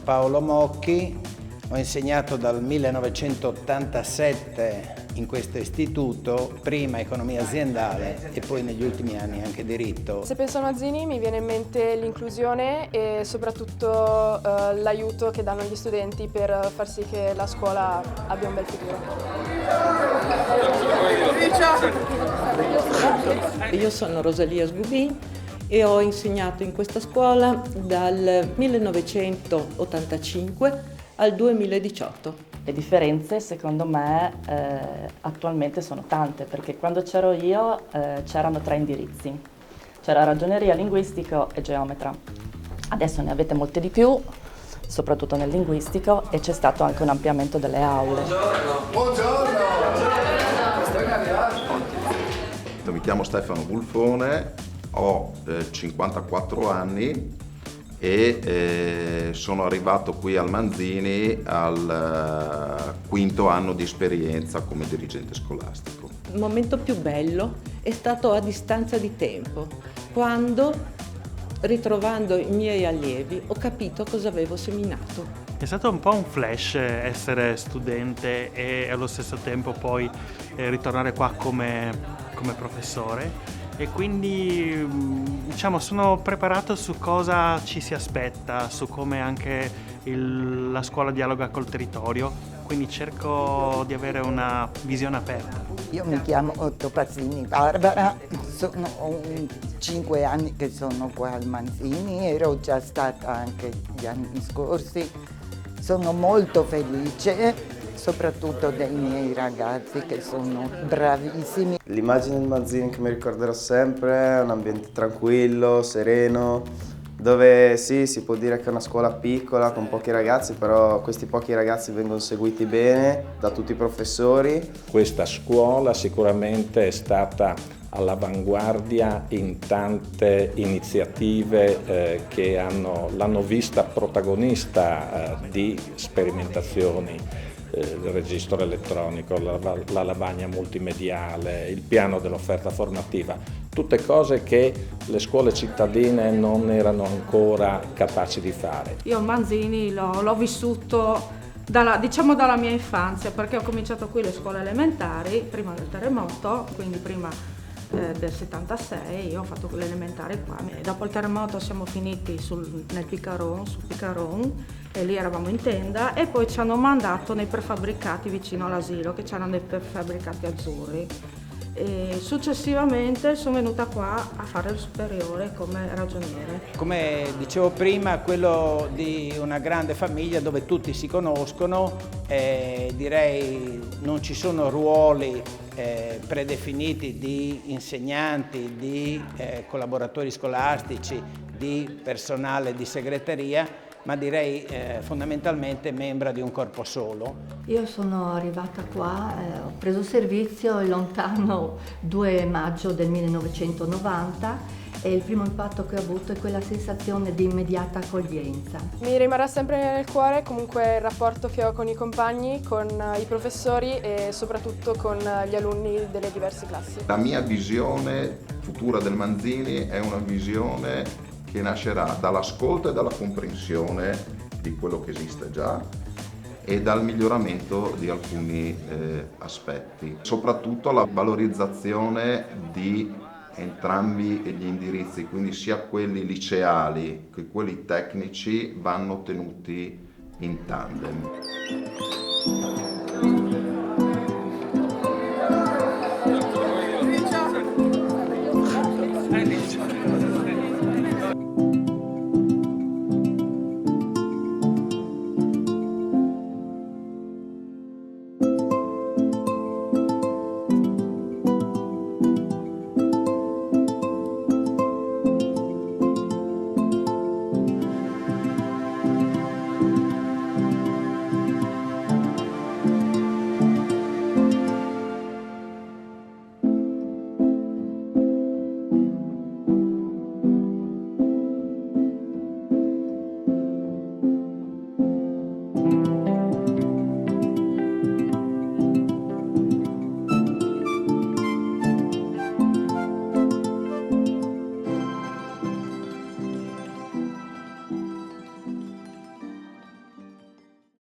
Paolo Mocchi, ho insegnato dal 1987 in questo istituto, prima economia aziendale e poi negli ultimi anni anche diritto. Se penso a Manzini mi viene in mente l'inclusione e soprattutto l'aiuto che danno gli studenti per far sì che la scuola abbia un bel futuro. Io sono Rosalia Sgubin e ho insegnato in questa scuola dal 1985 al 2018. Le differenze secondo me attualmente sono tante, perché quando c'ero io c'erano 3 indirizzi. C'era ragioneria, linguistico e geometra. Adesso ne avete molte di più, soprattutto nel linguistico, e c'è stato anche un ampliamento delle aule. Buongiorno! Mi chiamo Stefano Bulfone, ho 54 anni e sono arrivato qui al Manzini al quinto anno di esperienza come dirigente scolastico. Il momento più bello è stato a distanza di tempo, quando, ritrovando i miei allievi, ho capito cosa avevo seminato. È stato un po' un flash essere studente e allo stesso tempo poi ritornare qua come professore. E quindi diciamo sono preparato su cosa ci si aspetta, su come anche la scuola dialoga col territorio, quindi cerco di avere una visione aperta. Io mi chiamo Topazzini Barbara, sono 5 anni che sono qua al Manzini, ero già stata anche gli anni scorsi. Sono molto felice, soprattutto dei miei ragazzi che sono bravissimi. L'immagine del Manzini che mi ricorderò sempre è un ambiente tranquillo, sereno, dove sì, si può dire che è una scuola piccola con pochi ragazzi, però questi pochi ragazzi vengono seguiti bene da tutti i professori. Questa scuola sicuramente è stata all'avanguardia in tante iniziative che l'hanno vista protagonista di sperimentazioni. Il registro elettronico, la lavagna multimediale, il piano dell'offerta formativa, tutte cose che le scuole cittadine non erano ancora capaci di fare. Io Manzini l'ho vissuto dalla mia infanzia, perché ho cominciato qui le scuole elementari, prima del terremoto, quindi prima del 76, io ho fatto le elementari qua. E dopo il terremoto siamo finiti sul Picaron, e lì eravamo in tenda, e poi ci hanno mandato nei prefabbricati vicino all'asilo, che c'erano dei prefabbricati azzurri. E successivamente sono venuta qua a fare il superiore come ragioniere. Come dicevo prima, quello di una grande famiglia dove tutti si conoscono, direi non ci sono ruoli predefiniti di insegnanti, di collaboratori scolastici, di personale di segreteria, ma direi fondamentalmente membra di un corpo solo. Io sono arrivata qua, ho preso servizio il lontano 2 maggio del 1990 e il primo impatto che ho avuto è quella sensazione di immediata accoglienza. Mi rimarrà sempre nel cuore comunque il rapporto che ho con i compagni, con i professori e soprattutto con gli alunni delle diverse classi. La mia visione futura del Manzini è una visione che nascerà dall'ascolto e dalla comprensione di quello che esiste già e dal miglioramento di alcuni aspetti. Soprattutto la valorizzazione di entrambi gli indirizzi, quindi sia quelli liceali che quelli tecnici vanno tenuti in tandem.